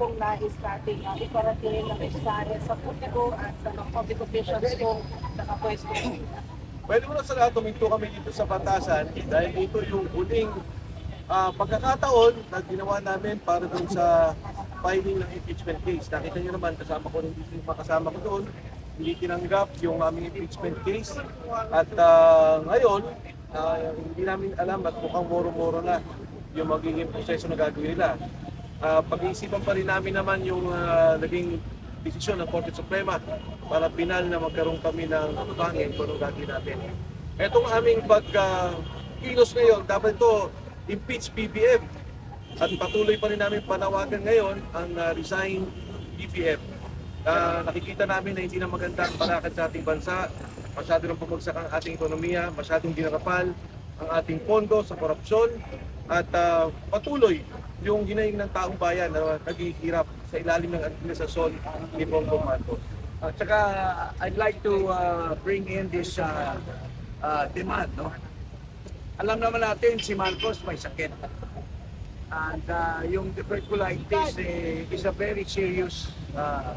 pong nais natin iparating na mensahe sa publiko at sa mga public officials po nakapwesto. Pwede mo na sa lahat tuminto kami dito sa Batasan dahil dito yung huling pagkakataon na ginawa namin para dun sa filing ng impeachment case. Nakita nyo naman, kasama ko rin dito yung makasama ko doon. Hindi tinanggap yung aming impeachment case. At ngayon, hindi namin alam at mukhang moro-moro na yung magiging proseso na gagawin nila. Pag-iisipan pa rin namin naman yung naging desisyon ng Korte Suprema para final na magkaroon kami ng pangin kung anong gagawin natin. Itong aming pag-kilos ngayon, dapat ito impeach PBM at patuloy pa rin namin panawagan ngayon ang resign PBM. Nakikita namin na hindi na maganda ang palakad sa ating bansa, masyado nang bumagsak ang ating ekonomiya, masyadong ginakapal ang ating pondo sa korupsyon at patuloy yung ginaing ng taong bayan na naghihirap sa ilalim ng administrasyon ni Bongbong Marcos. At saka I'd like to bring in this demand. No? Alam naman natin si Marcos may sakit. And yung tuberculosis is a very serious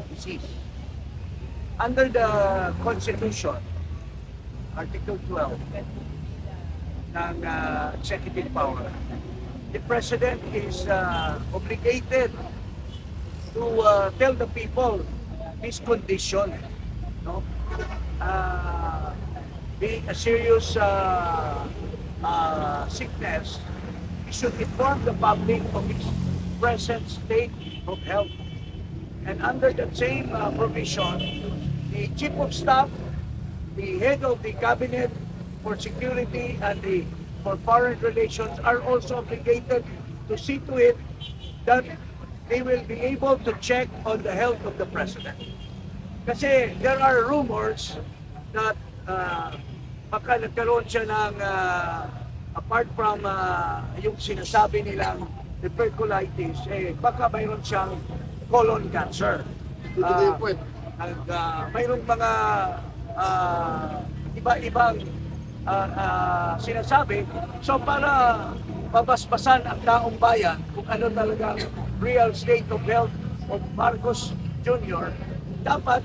disease. Under the Constitution, Article 12 ng executive power, the President is obligated to tell the people his condition, no? Being a serious sickness, he should inform the public of his present state of health. And under the same provision, the Chief of Staff, the Head of the Cabinet for Security and the for Foreign Relations are also obligated to see to it that they will be able to check on the health of the President. Kasi there are rumors that baka nagkaroon siya ng apart from yung sinasabi nilang tuberculosis, baka mayroon siyang colon cancer. Mayroon mga iba-ibang sinasabi. So para mabasbasan ang taong bayan kung ano talaga real state of health of Marcos Jr., dapat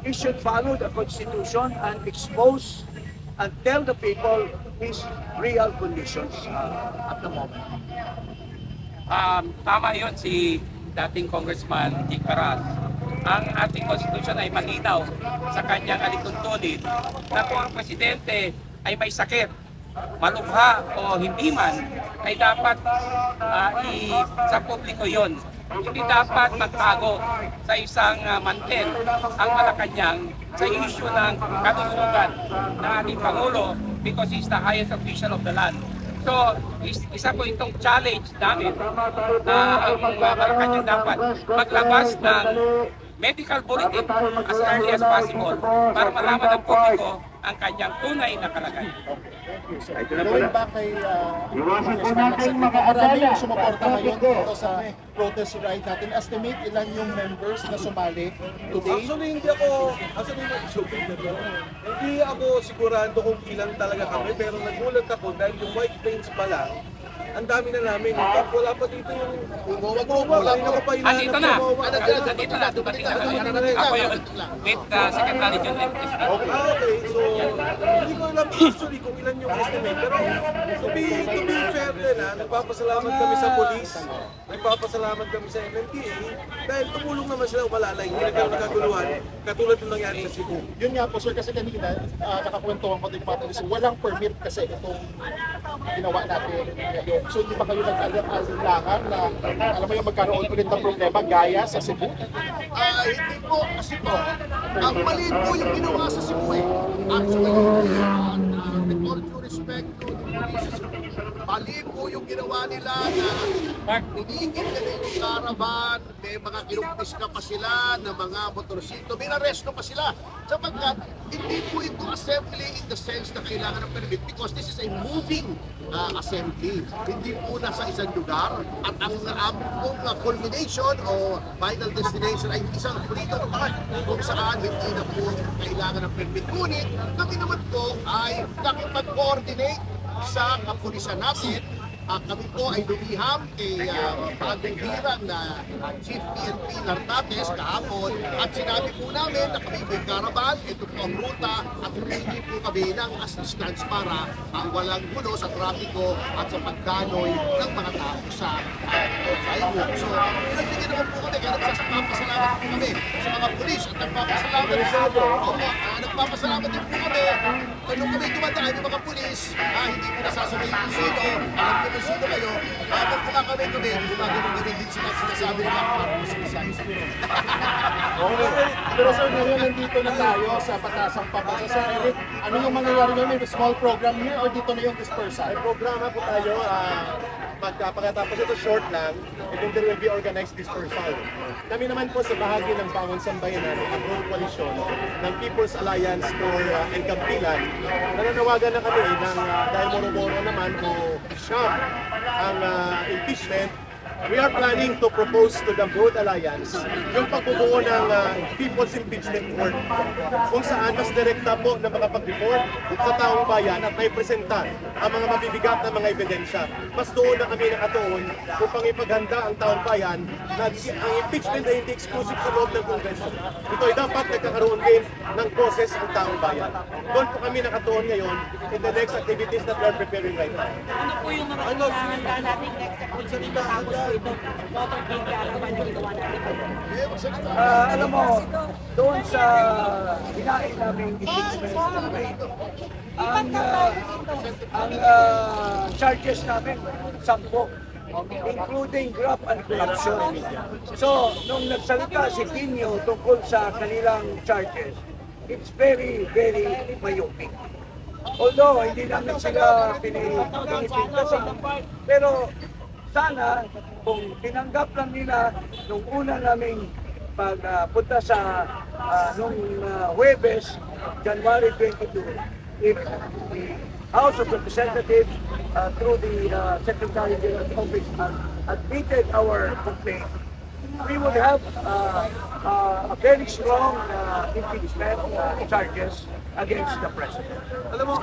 he should follow the Constitution and expose and tell the people his real conditions at the moment. Tama yun si dating Congressman Dick Paras. Ang ating Constitution ay malinaw sa kanyang alituntunin na kung ang Presidente ay may sakit, malubha o hindi man, ay dapat sa publiko yon. Hindi dapat magtago sa isang mantel ang Malacanang sa issue ng kalusugan ng ating Pangulo because he's the highest official of the land. So, isa po itong challenge namin na ang Malacanang dapat maglabas ng medical bulletin as early as possible para malaman ng publiko ang kanyang tunay na kalagayan. Going back kay marami yung sumuporta ngayon dito sa protest ride natin. Estimate ilan yung members na sumali today? Actually, hindi ako sigurado kung ilan talaga kami, pero nagulat ako dahil yung white paints pa lang, ang dami na namin. Wala pa dito yung Andito na! Andito na! Dumating na! Ako yun with Secretary General. Okay. So, hindi ko alam actually kung ilan yung estimate. Pero to be fair din nagpapasalamat kami sa police, nagpapasalamat kami sa MMDA dahil tumulong naman sila umalalay. Hindi nagkaroon ng kaguluhan katulad ng nangyari sa Cebu. Yun nga po sir, kasi kanina nakakwentuhan ko din mga police, walang permit kasi itong ginawa natin ngayon. So hindi ba kayo nag-alinlangan na alam mo yung magkaroon ulit ng problema gaya sa Cebu? Hindi po, kasi po, ang mali po yung ginawa sa Cebu Actually, with all due respect to the police sa Cebu, mali po yung ginawa nila na pinigil nila yung caravan, may mga kinumpis pa sila ng mga motorsiklo, may naresto pa sila. Sapagkat hindi po ito assembly in the sense na kailangan ng permit because this is a moving assembly. Hindi po nasa isang lugar at ang culmination o final destination ay isang freedom park kung saan hindi na po kailangan ng permit. Ngunit kami naman po ay nakipag-coordinate sa kapulisan natin kami po ay lumiham kay bagong hirang na Chief PNP Nartates kahapon at sinabi po namin na kami po karaban, ito po ang ruta at humingi po kami ng assistance para walang gulo sa trapiko at sa pagdaloy ng mga tao sa sidewalk. So, pinagbigyan naman po kami kaya nagpapasalamat po kami sa mga pulis at nagpapasalamat din po kami nung kami dumadaan yung mga pulis, hindi po nasasabihin kung sino, alam ko kung sino kayo, kung kumakamin kami, gumagano'n din sila sinasabi nila para po sinasabi. Okay. Pero sir, ngayon nandito na tayo sa Batasang Pabasa. Sir Eric, ano yung mangyayari ngayon? May small program here or dito na yung dispersal? May programa po tayo, pagkatapos ito short lang, and there will be organized dispersal. Kami naman po sa bahagi ng Bangon Sambayanan, ang Road Coalition ng People's Alliance for Enkampilan, nananawagan na kami ng dahil moro-moro naman to stop ang impeachment. We are planning to propose to the Broad Alliance yung pagbubuo ng People's Impeachment Court kung saan mas direkta po na makapag-report sa taong bayan at may presenta ang mga mabibigat na mga ebidensya. Mas doon na kami nakatuon upang ipaghanda ang taong bayan na ang impeachment ay hindi exclusive sa loob ng Kongreso. Ito ay dapat nagkakaroon din ng process ang taong bayan. Doon po kami nakatuon ngayon in the next activities that we are preparing right now. Ano po yung mga hinahanda nating next activity tapos po ito, motorcade caravan yung ginawa natin? Alam mo, doon sa hinain namin impeachment campaign, ang charges namin, 10, including graft and corruption. So, nung nagsalita si Pino tungkol sa kanilang charges, it's very, very myopic. Although, hindi namin sila pinipintasan, pero sana kung tinanggap lang nila nung una naming pagpunta sa nung Huwebes, January 22, if the House of Representatives through the Secretary General Office admitted our complaint, we would have a very strong impeachment charges against the President. Alam mo,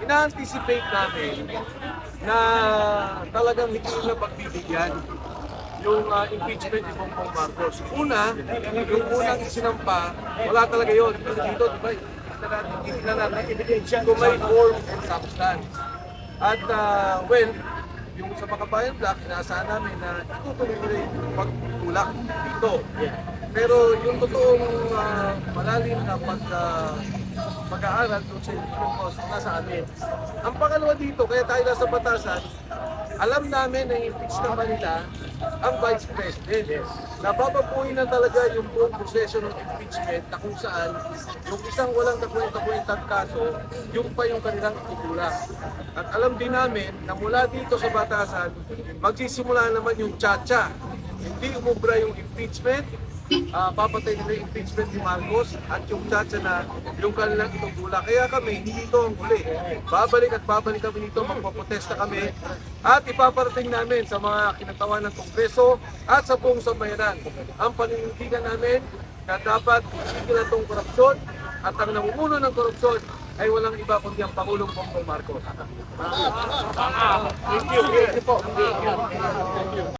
ina-anticipate namin na talagang hindi na pagbibigyan yung impeachment ni Bongbong Marcos. Una, yung unang isinampa, wala talaga yun. Kasi dito, di ba, kita natin ebidensya kung may form and substance. At well, yung sa Makabayan Black, inaasahan namin na itutuloy nila yung pagtulak dito. Pero yung totoong malalim na pag-aaral doon sa impeachment process nasa amin. Ang pangalawa dito, kaya tayo nasa batasan, alam namin na impeach naman nila ang Vice President. Napapapuhin na talaga yung buong proseso ng impeachment na kung saan yung isang walang kakwenta-kwentang kaso, yung pa yung kanilang itutulak. At alam din namin na mula dito sa batasan, magsisimula naman yung tsa-tsa. Hindi umubra yung impeachment, papatay nila yung impeachment ni Marcos at yung tsa-tsa na yung kanilang itutulak. Kaya kami, hindi ito ang huli. Babalik at babalik kami dito, magpaprotesta kami at ipaparating namin sa mga kinatawan ng Kongreso at sa buong sambayanan ang paninindigan namin na dapat itigil itong korupsyon at ang namumuno ng korupsyon ay walang iba kundi ang Pangulong Bongbong Marcos. Thank you.